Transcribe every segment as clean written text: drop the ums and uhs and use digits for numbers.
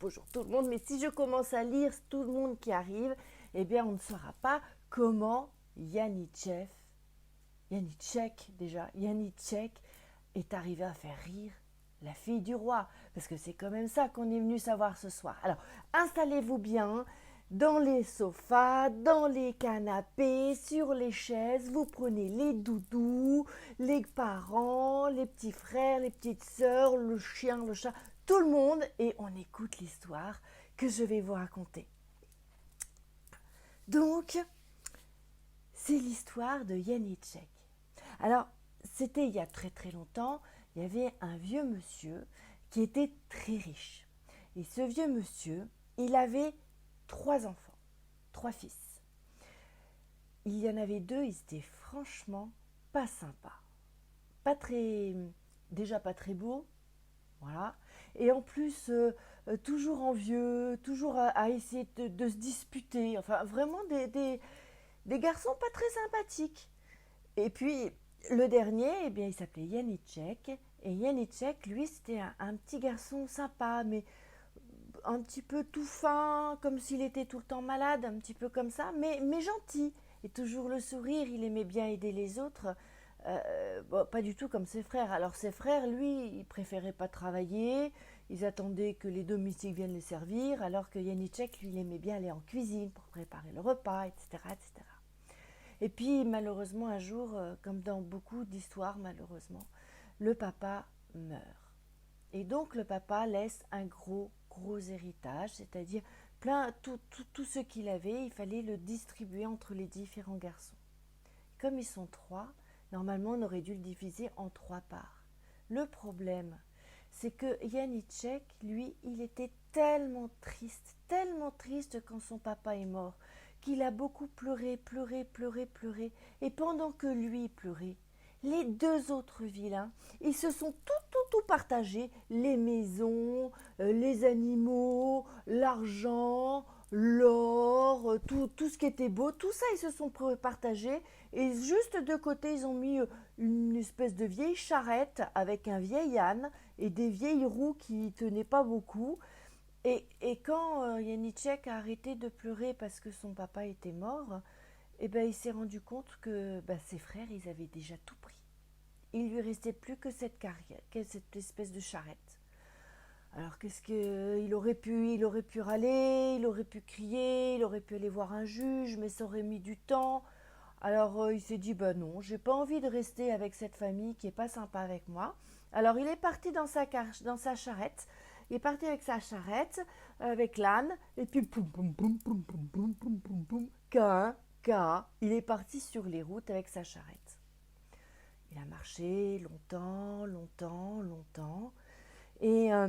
bonjour tout le monde, mais si je commence à lire tout le monde qui arrive, eh bien on ne saura pas comment Janicek est arrivé à faire rire la fille du roi, parce que c'est quand même ça qu'on est venu savoir ce soir. Alors, installez-vous bien dans les sofas, dans les canapés, sur les chaises, vous prenez les doudous, les parents, les petits frères, les petites sœurs, le chien, le chat, tout le monde, et on écoute l'histoire que je vais vous raconter. Donc, c'est l'histoire de Janicek. Alors, c'était il y a très très longtemps, il y avait un vieux monsieur qui était très riche. Et ce vieux monsieur, il avait 3 enfants, 3 fils. Il y en avait 2, ils étaient franchement pas sympas. Pas très, déjà pas très beaux, voilà. Et en plus, toujours envieux, toujours à essayer de se disputer. Enfin, vraiment des garçons pas très sympathiques. Et puis, le dernier, eh bien, il s'appelait Janicek. Et Janicek, lui, c'était un petit garçon sympa, mais un petit peu tout fin, comme s'il était tout le temps malade, un petit peu comme ça, mais gentil. Et toujours le sourire, il aimait bien aider les autres. Bon, pas du tout comme ses frères. Alors ses frères, lui, ils préféraient pas travailler. Ils attendaient que les domestiques viennent les servir, alors que Janicek, lui, il aimait bien aller en cuisine pour préparer le repas, etc., etc. Et puis, malheureusement, un jour, comme dans beaucoup d'histoires, malheureusement, le papa meurt. Et donc, le papa laisse un gros, gros héritage, c'est-à-dire tout ce qu'il avait, il fallait le distribuer entre les différents garçons. Comme ils sont 3, normalement, on aurait dû le diviser en 3 parts. Le problème, c'est que Janicek, lui, il était tellement triste quand son papa est mort, qu'il a beaucoup pleuré, pleuré, pleuré, pleuré. Et pendant que lui pleurait, les 2 autres vilains, ils se sont tout partagés, les maisons, les animaux, l'argent, l'or, tout ce qui était beau, tout ça, ils se sont partagés. Et juste de côté, ils ont mis une espèce de vieille charrette avec un vieil âne et des vieilles roues qui tenaient pas beaucoup. Et quand Janicek a arrêté de pleurer parce que son papa était mort, eh ben, il s'est rendu compte que ses frères, ils avaient déjà tout pris. Il lui restait plus que cette carrière, que cette espèce de charrette. Alors qu'est-ce qu'il aurait pu? Il aurait pu râler, il aurait pu crier, il aurait pu aller voir un juge, mais ça aurait mis du temps. Alors il s'est dit non, j'ai pas envie de rester avec cette famille qui est pas sympa avec moi. Alors il est parti dans sa charrette. Il est parti avec sa charrette, avec l'âne, et puis poum poum poum poum poum poum poum poum poum, il est parti sur les routes avec sa charrette. Il a marché longtemps, longtemps, longtemps, et à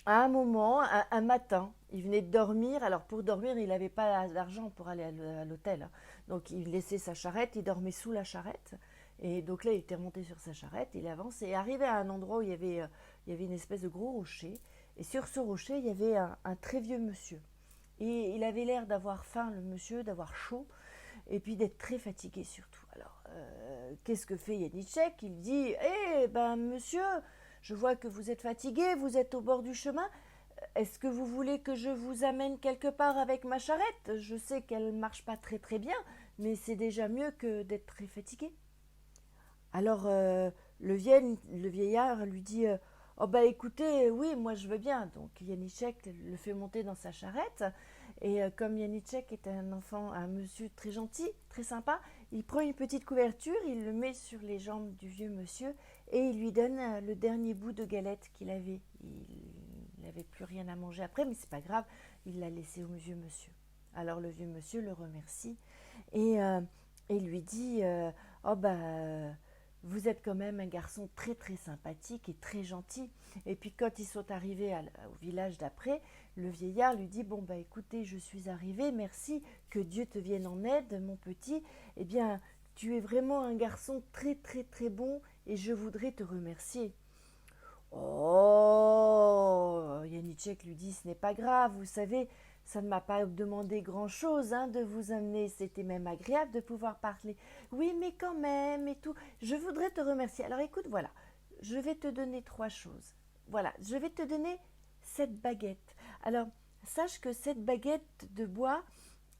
un moment, un matin, il venait de dormir. Alors pour dormir, il n'avait pas d'argent pour aller à l'hôtel. Donc il laissait sa charrette, il dormait sous la charrette. Et donc là, il était remonté sur sa charrette, il avance et arrivé à un endroit où il y avait une espèce de gros rocher. Et sur ce rocher, il y avait un très vieux monsieur. Et il avait l'air d'avoir faim, le monsieur, d'avoir chaud, et puis d'être très fatigué surtout. Alors, qu'est-ce que fait Janicek? Il dit monsieur, je vois que vous êtes fatigué, vous êtes au bord du chemin. Est-ce que vous voulez que je vous amène quelque part avec ma charrette? Je sais qu'elle ne marche pas très très bien, mais c'est déjà mieux que d'être très fatigué. Alors, le vieillard lui dit oh écoutez, oui, moi je veux bien. Donc Janicek le fait monter dans sa charrette. Et comme Janicek est un enfant, un monsieur très gentil, très sympa, il prend une petite couverture, il le met sur les jambes du vieux monsieur et il lui donne le dernier bout de galette qu'il avait. Il n'avait plus rien à manger après, mais c'est pas grave, il l'a laissé au vieux monsieur. Alors le vieux monsieur le remercie et lui dit vous êtes quand même un garçon très très sympathique et très gentil. Et puis quand ils sont arrivés au village d'après, le vieillard lui dit écoutez, je suis arrivé, merci, que Dieu te vienne en aide, mon petit. Eh bien, tu es vraiment un garçon très très très bon et je voudrais te remercier. Oh, Janicek lui dit, ce n'est pas grave, vous savez, ça ne m'a pas demandé grand-chose de vous amener, c'était même agréable de pouvoir parler. Oui, mais quand même, et tout, je voudrais te remercier. Alors écoute, voilà, je vais te donner 3 choses. Voilà, je vais te donner cette baguette. Alors, sache que cette baguette de bois,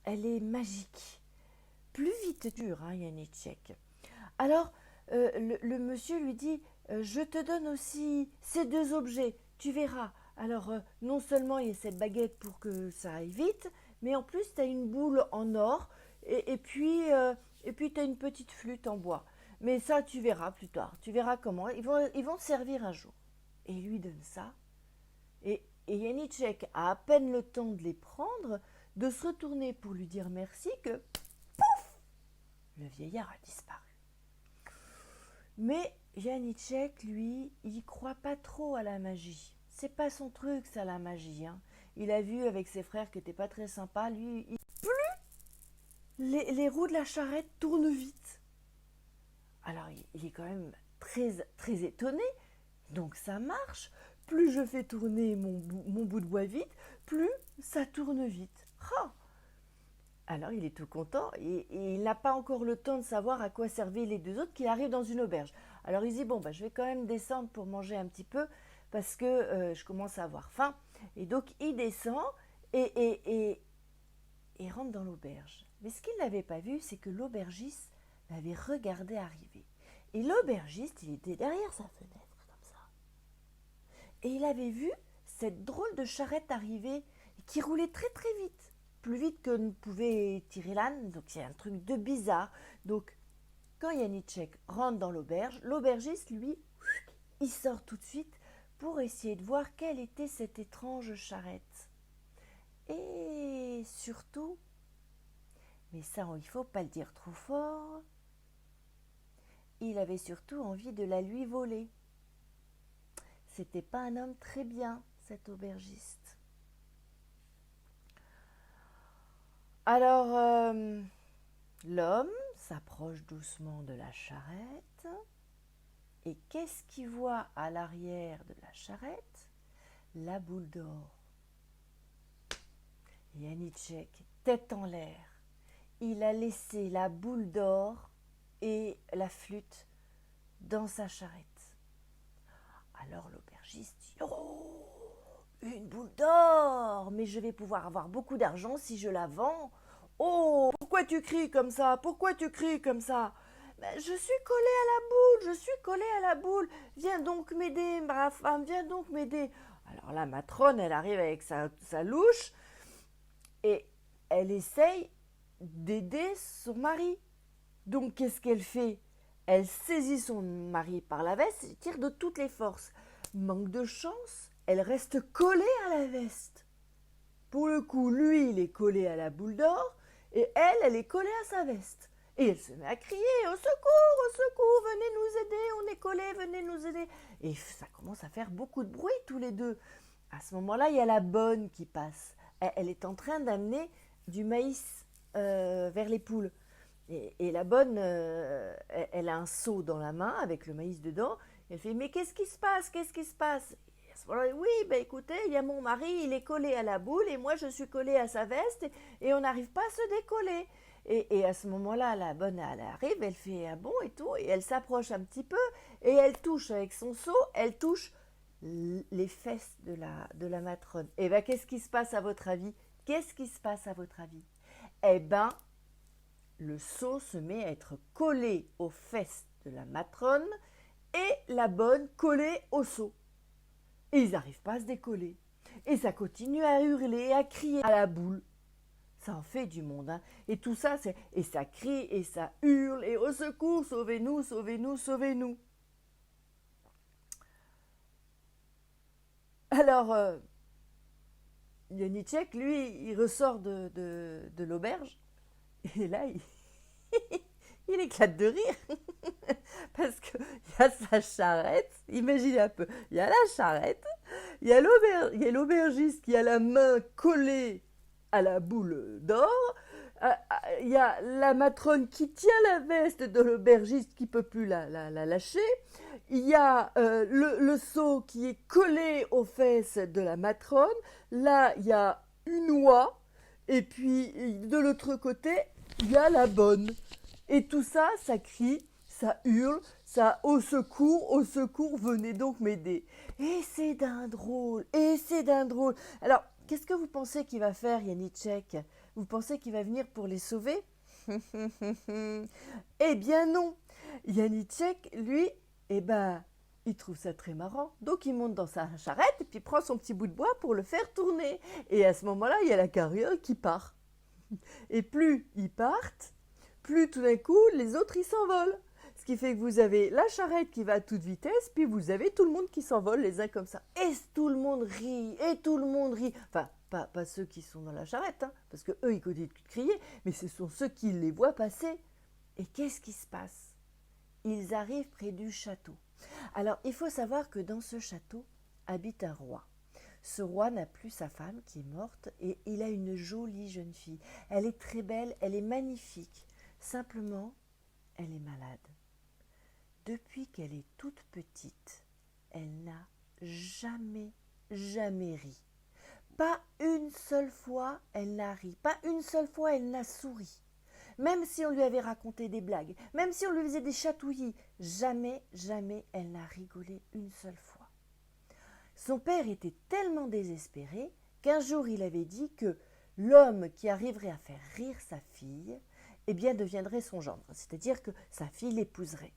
elle est magique. Plus vite dur, hein, Janicek. Alors, le monsieur lui dit, je te donne aussi ces deux objets, tu verras. Alors, non seulement il y a cette baguette pour que ça aille vite, mais en plus, tu as une boule en or, et puis tu as une petite flûte en bois. Mais ça, tu verras plus tard, tu verras comment. Ils vont te servir un jour. Et il lui donne ça. Et Janicek a à peine le temps de les prendre, de se retourner pour lui dire merci, que le vieillard a disparu. Mais Janicek, lui, il croit pas trop à la magie. C'est pas son truc, ça, la magie. Hein. Il a vu avec ses frères qui n'étaient pas très sympas. Lui, les roues de la charrette tournent vite. Alors, il est quand même très, très étonné. Donc, ça marche. Plus je fais tourner mon bout de bois vite, plus ça tourne vite. Oh, alors il est tout content et il n'a pas encore le temps de savoir à quoi servaient les deux autres qu'il arrive dans une auberge. Alors il dit bon je vais quand même descendre pour manger un petit peu parce que je commence à avoir faim. Et donc il descend et rentre dans l'auberge. Mais ce qu'il n'avait pas vu, c'est que l'aubergiste l'avait regardé arriver. Et l'aubergiste, il était derrière sa fenêtre comme ça. Et il avait vu cette drôle de charrette arriver qui roulait très très vite. Plus vite que ne pouvait tirer l'âne, donc c'est un truc de bizarre. Donc, quand Janicek rentre dans l'auberge, l'aubergiste, lui, il sort tout de suite pour essayer de voir quelle était cette étrange charrette. Et surtout, mais ça, il ne faut pas le dire trop fort, il avait surtout envie de la lui voler. C'était pas un homme très bien, cet aubergiste. Alors, l'homme s'approche doucement de la charrette et qu'est-ce qu'il voit à l'arrière de la charrette? La boule d'or. Janicek, tête en l'air, il a laissé la boule d'or et la flûte dans sa charrette. Alors l'aubergiste dit « Oh, une boule d'or! Mais je vais pouvoir avoir beaucoup d'argent si je la vends. Oh, pourquoi tu cries comme ça? Pourquoi tu cries comme ça? Ben, je suis collée à la boule, je suis collée à la boule. Viens donc m'aider, ma femme, viens donc m'aider. » Alors la matrone, elle arrive avec sa louche et elle essaye d'aider son mari. Donc qu'est-ce qu'elle fait? Elle saisit son mari par la veste et tire de toutes les forces. Manque de chance, elle reste collée à la veste. Pour le coup, lui, il est collé à la boule d'or et elle est collée à sa veste. Et elle se met à crier « Au secours, venez nous aider, on est collés, venez nous aider !» Et ça commence à faire beaucoup de bruit tous les deux. À ce moment-là, il y a la bonne qui passe. Elle est en train d'amener du maïs vers les poules. Et la bonne, elle a un seau dans la main avec le maïs dedans. Elle fait « Mais qu'est-ce qui se passe? Qu'est-ce qui se passe ?» Et à ce moment-là, oui, ben écoutez, il y a mon mari, il est collé à la boule et moi je suis collée à sa veste et on n'arrive pas à se décoller. Et à ce moment-là, la bonne, elle arrive, elle fait un bond et tout, et elle s'approche un petit peu et elle touche avec son seau, elle touche les fesses de la matrone. Et bien, qu'est-ce qui se passe à votre avis? Qu'est-ce qui se passe à votre avis? Eh ben, le seau se met à être collé aux fesses de la matrone et la bonne collée au seau. Et ils n'arrivent pas à se décoller. Et ça continue à hurler, à crier à la boule. Ça en fait du monde, hein. Et tout ça, et ça crie, et ça hurle, et au secours, sauvez-nous, sauvez-nous, sauvez-nous. Alors, Janicek, lui, il ressort de l'auberge, et là, il éclate de rire, parce qu'il y a sa charrette, imaginez un peu, il y a la charrette, il y a l'aubergiste qui a la main collée à la boule d'or, il y a la matrone qui tient la veste de l'aubergiste qui ne peut plus la lâcher, il y a le seau qui est collé aux fesses de la matrone, là il y a une oie, et puis de l'autre côté, il y a la bonne. Et tout ça, ça crie, ça hurle, Ça, au secours, venez donc m'aider. Et c'est d'un drôle, et c'est d'un drôle. Alors, qu'est-ce que vous pensez qu'il va faire, Janicek? Vous pensez qu'il va venir pour les sauver? Eh bien non. Janicek, lui, eh ben, il trouve ça très marrant. Donc il monte dans sa charrette et puis prend son petit bout de bois pour le faire tourner. Et à ce moment-là, il y a la carriole qui part. Et plus ils partent, plus tout d'un coup, les autres, ils s'envolent. Ce qui fait que vous avez la charrette qui va à toute vitesse, puis vous avez tout le monde qui s'envole les uns comme ça. Et tout le monde rit, et tout le monde rit. Enfin, pas ceux qui sont dans la charrette, hein, parce que eux ils continuent de crier, mais ce sont ceux qui les voient passer. Et qu'est-ce qui se passe? Ils arrivent près du château. Alors, il faut savoir que dans ce château habite un roi. Ce roi n'a plus sa femme qui est morte et il a une jolie jeune fille. Elle est très belle, elle est magnifique. Simplement, elle est malade. Depuis qu'elle est toute petite, elle n'a jamais, jamais ri. Pas une seule fois, elle n'a ri. Pas une seule fois, elle n'a souri. Même si on lui avait raconté des blagues, même si on lui faisait des chatouillis, jamais, jamais elle n'a rigolé une seule fois. Son père était tellement désespéré qu'un jour il avait dit que l'homme qui arriverait à faire rire sa fille, eh bien deviendrait son gendre, c'est-à-dire que sa fille l'épouserait.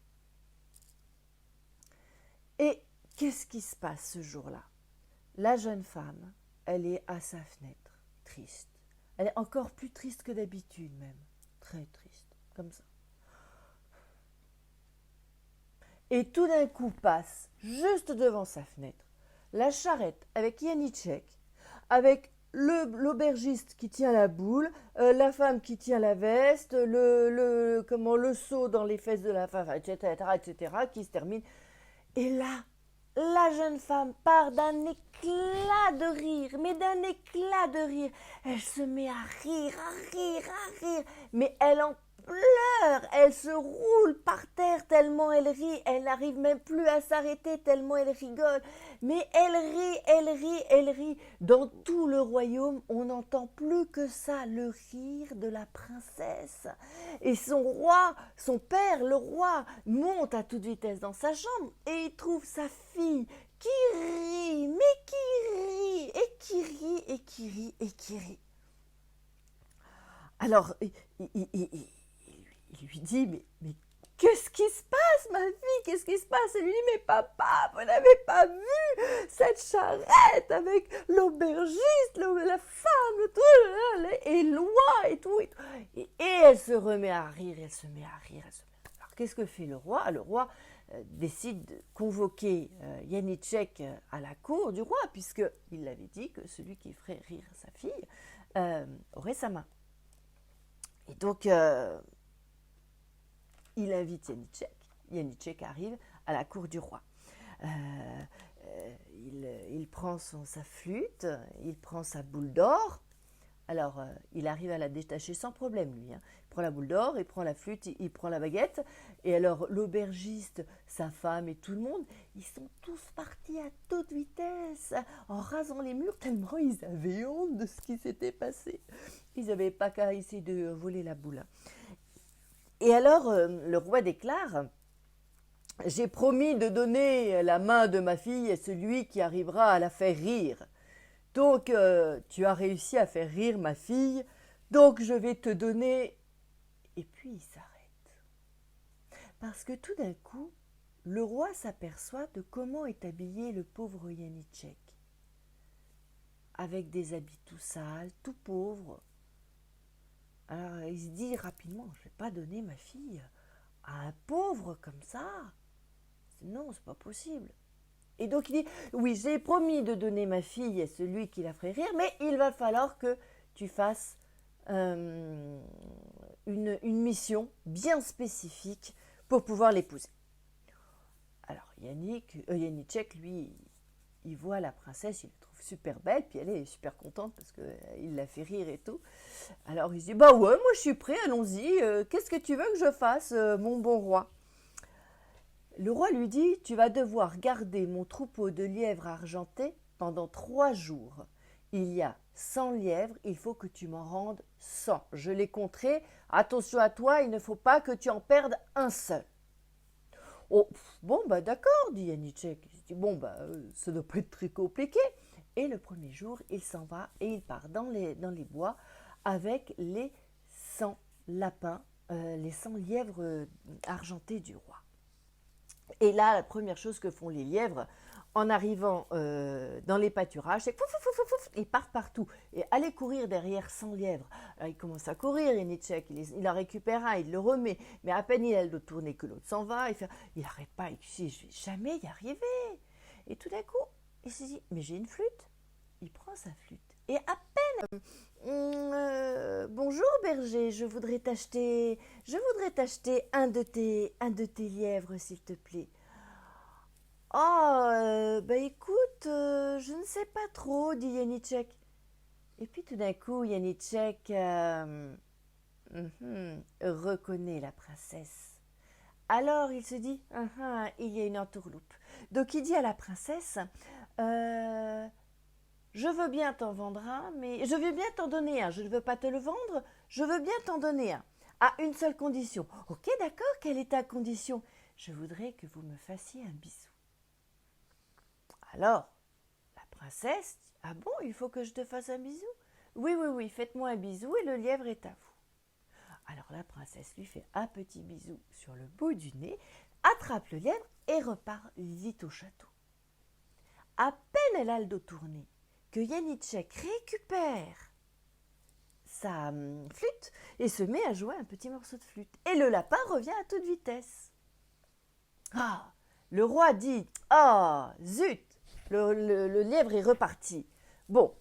Et qu'est-ce qui se passe ce jour-là? La jeune femme, elle est à sa fenêtre, triste. Elle est encore plus triste que d'habitude même, très triste, comme ça. Et tout d'un coup passe, juste devant sa fenêtre, la charrette avec Janicek, avec l'aubergiste qui tient la boule, la femme qui tient la veste, le seau dans les fesses de la femme, etc., etc., qui se termine. Et là, la jeune femme part d'un éclat de rire, mais d'un éclat de rire. Elle se met à rire, à rire, à rire, mais elle en pleure, elle se roule par terre tellement elle rit, elle n'arrive même plus à s'arrêter tellement elle rigole. Mais elle rit, elle rit, elle rit. Dans tout le royaume, on n'entend plus que ça, le rire de la princesse. Et son roi, son père, le roi, monte à toute vitesse dans sa chambre et il trouve sa fille qui rit, mais qui rit, et qui rit, et qui rit, et qui rit. Alors, il lui dit, mais qu'est-ce qui se passe, ma fille? Qu'est-ce qui se passe? Elle lui dit, mais papa, vous n'avez pas vu cette charrette avec l'aubergiste, la femme, le tout, et loi, et tout. Et elle se remet à rire, elle se met à rire, elle se met à rire. Alors, qu'est-ce que fait le roi? Le roi décide de convoquer Janicek à la cour du roi, puisqu'il l'avait dit que celui qui ferait rire sa fille aurait sa main. Et donc, il invite Janicek. Janicek arrive à la cour du roi. Il prend sa flûte, il prend sa boule d'or. Alors, il arrive à la détacher sans problème, lui. Hein. Il prend la boule d'or, il prend la flûte, il prend la baguette. Et alors, l'aubergiste, sa femme et tout le monde, ils sont tous partis à toute vitesse, en rasant les murs, tellement ils avaient honte de ce qui s'était passé. Ils n'avaient pas qu'à essayer de voler la boule. Et alors, le roi déclare, « J'ai promis de donner la main de ma fille à celui qui arrivera à la faire rire. Donc, tu as réussi à faire rire ma fille, donc je vais te donner... » Et puis il s'arrête. Parce que tout d'un coup, le roi s'aperçoit de comment est habillé le pauvre Janicek. Avec des habits tout sales, tout pauvres. Alors il se dit rapidement, je ne vais pas donner ma fille à un pauvre comme ça. Non, c'est pas possible. Et donc il dit, oui, j'ai promis de donner ma fille à celui qui la ferait rire, mais il va falloir que tu fasses une mission bien spécifique pour pouvoir l'épouser. Alors Janicek, lui, il voit la princesse, il la trouve super belle, puis elle est super contente parce qu'il la fait rire et tout. Alors il se dit, bah ouais, moi je suis prêt, allons-y, qu'est-ce que tu veux que je fasse, mon bon roi? Le roi lui dit, tu vas devoir garder mon troupeau de lièvres argentés pendant 3 jours. Il y a 100 lièvres, il faut que tu m'en rendes 100. Je les compterai, attention à toi, il ne faut pas que tu en perdes un seul. Oh, bon, bah d'accord, dit Janicek. Il se dit, bon, bah, ça doit pas être très compliqué. Et le premier jour, il s'en va et il part dans les bois avec les 100 lapins, les 100 lièvres argentés du roi. Et là, la première chose que font les lièvres, en arrivant dans les pâturages, c'est pouf, pouf, pouf, pouf, ils partent partout. Et aller courir derrière 100 lièvres. Alors il commence à courir, Janicek, il en récupère un, il le remet. Mais à peine il a le dos tourné que l'autre s'en va. Il n'arrête pas, il dit, je vais jamais y arriver. Et tout d'un coup, il se dit, mais j'ai une flûte. Il prend sa flûte. Et à peine, bonjour berger, je voudrais t'acheter un de tes lièvres, s'il te plaît. Oh, bah écoute, je ne sais pas trop, dit Janicek. Et puis tout d'un coup, Janicek reconnaît la princesse. Alors il se dit, il y a une entourloupe. Donc il dit à la princesse, euh, je veux bien t'en vendre un, mais je veux bien t'en donner un. Je ne veux pas te le vendre, je veux bien t'en donner un. À une seule condition. Ok, d'accord, quelle est ta condition? Je voudrais que vous me fassiez un bisou. Alors, la princesse dit, ah bon, il faut que je te fasse un bisou? Oui, oui, oui, faites-moi un bisou et le lièvre est à vous. Alors la princesse lui fait un petit bisou sur le bout du nez, attrape le lièvre et repart vite au château. À peine elle a le dos tourné que Janicek récupère sa flûte et se met à jouer un petit morceau de flûte. Et le lapin revient à toute vitesse. Ah, le roi dit, ah, zut, le lièvre est reparti. Bon,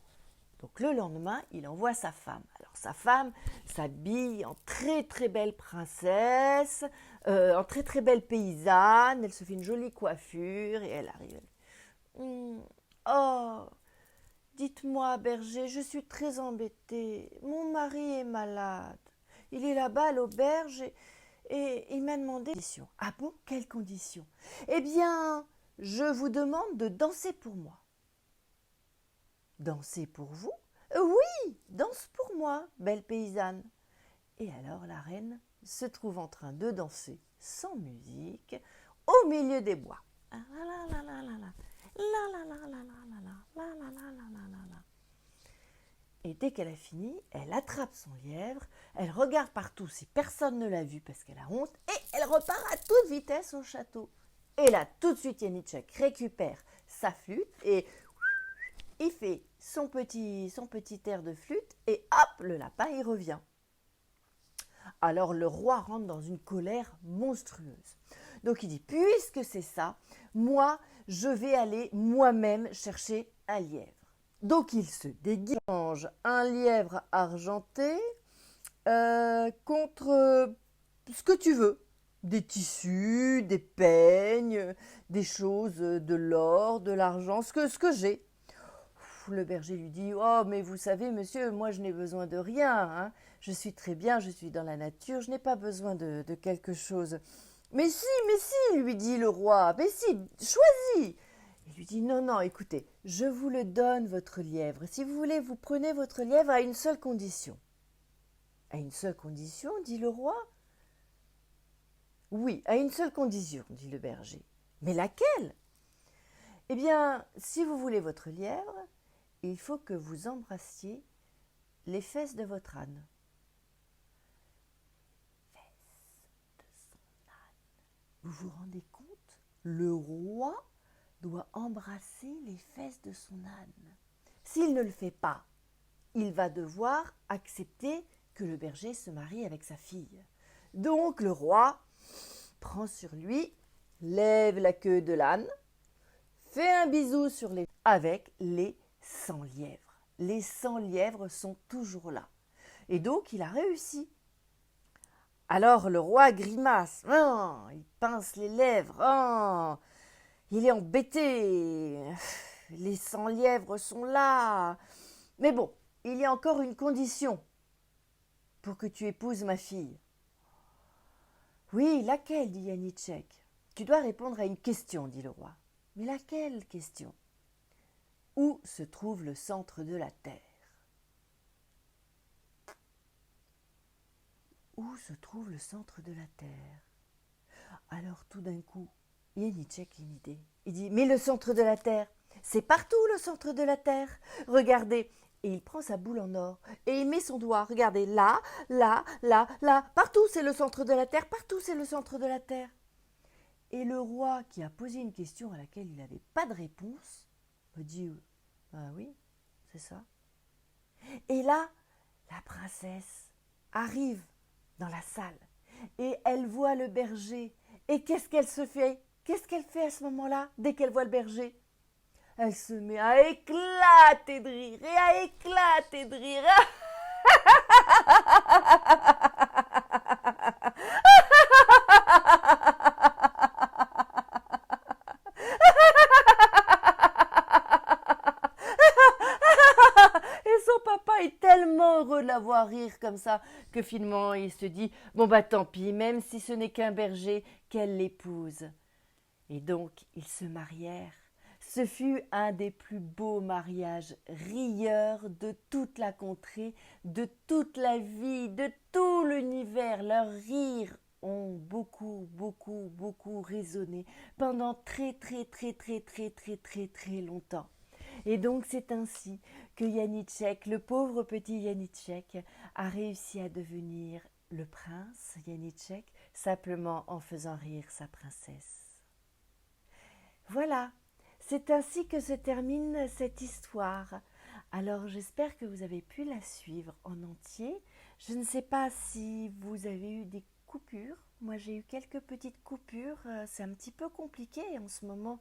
donc le lendemain, il envoie sa femme. Alors sa femme s'habille en très très belle princesse, en très très belle paysanne. Elle se fait une jolie coiffure et elle arrive. Oh, dites-moi, berger, je suis très embêtée. Mon mari est malade. Il est là-bas à l'auberge et il m'a demandé des conditions. Ah bon, quelles conditions? Eh bien, je vous demande de danser pour moi. Danser pour vous? Oui, danse pour moi, belle paysanne. Et alors la reine se trouve en train de danser sans musique au milieu des bois. Et dès qu'elle a fini, elle attrape son lièvre, elle regarde partout si personne ne l'a vue parce qu'elle a honte, et elle repart à toute vitesse au château. Et là, tout de suite, Janicek récupère sa flûte et il fait son petit air de flûte et hop, le lapin, il revient. Alors le roi rentre dans une colère monstrueuse. Donc il dit, puisque c'est ça, moi, je vais aller moi-même chercher un lièvre. Donc il se déguise un lièvre argenté contre ce que tu veux. Des tissus, des peignes, des choses, de l'or, de l'argent, ce que j'ai. Le berger lui dit, oh mais vous savez monsieur, moi je n'ai besoin de rien, hein. Je suis très bien, je suis dans la nature, je n'ai pas besoin de quelque chose. Mais si, lui dit le roi, mais si, choisis. Il lui dit, non, non, écoutez, je vous le donne, votre lièvre. Si vous voulez, vous prenez votre lièvre à une seule condition. À une seule condition, dit le roi. Oui, à une seule condition, dit le berger. Mais laquelle? Eh bien, si vous voulez votre lièvre, il faut que vous embrassiez les fesses de votre âne. Fesses de son âne. Vous vous rendez compte? Le roi doit embrasser les fesses de son âne. S'il ne le fait pas, il va devoir accepter que le berger se marie avec sa fille. Donc le roi prend sur lui, lève la queue de l'âne, fait un bisou sur les avec les 100 lièvres. Les 100 lièvres sont toujours là. Et donc il a réussi. Alors le roi grimace, il pince les lèvres, il est embêté, les 100 lièvres sont là. Mais bon, il y a encore une condition pour que tu épouses ma fille. Oui, laquelle, dit Janicek. Tu dois répondre à une question, dit le roi. Mais laquelle question? Où se trouve le centre de la terre? Où se trouve le centre de la terre? Alors tout d'un coup, Yénichek a une idée. Il dit, mais le centre de la Terre, c'est partout le centre de la Terre. Regardez. Et il prend sa boule en or et il met son doigt. Regardez, là, là, là, là. Partout c'est le centre de la Terre. Partout c'est le centre de la Terre. Et le roi, qui a posé une question à laquelle il n'avait pas de réponse, me dit, ah oui, c'est ça. Et là, la princesse arrive dans la salle et elle voit le berger. Et qu'est-ce qu'elle se fait? Qu'est-ce qu'elle fait à ce moment-là, dès qu'elle voit le berger? Elle se met à éclater de rire et à éclater de rire. Et son papa est tellement heureux de la voir rire comme ça que finalement il se dit, bon bah tant pis, même si ce n'est qu'un berger, qu'elle l'épouse. Et donc ils se marièrent. Ce fut un des plus beaux mariages rieurs de toute la contrée, de toute la vie, de tout l'univers. Leurs rires ont beaucoup, beaucoup, beaucoup résonné pendant très, très, très, très, très, très, très, très longtemps. Et donc c'est ainsi que Janicek, le pauvre petit Janicek, a réussi à devenir le prince Janicek, simplement en faisant rire sa princesse. Voilà, c'est ainsi que se termine cette histoire. Alors j'espère que vous avez pu la suivre en entier. Je ne sais pas si vous avez eu des coupures. Moi j'ai eu quelques petites coupures. C'est un petit peu compliqué en ce moment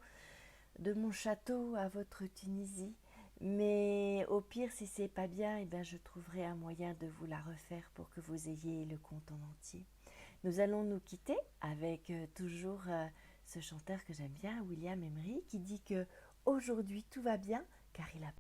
de mon château à votre Tunisie. Mais au pire, si c'est pas bien, eh bien, je trouverai un moyen de vous la refaire pour que vous ayez le conte en entier. Nous allons nous quitter avec toujours ce chanteur que j'aime bien, William Emery, qui dit que aujourd'hui tout va bien car il a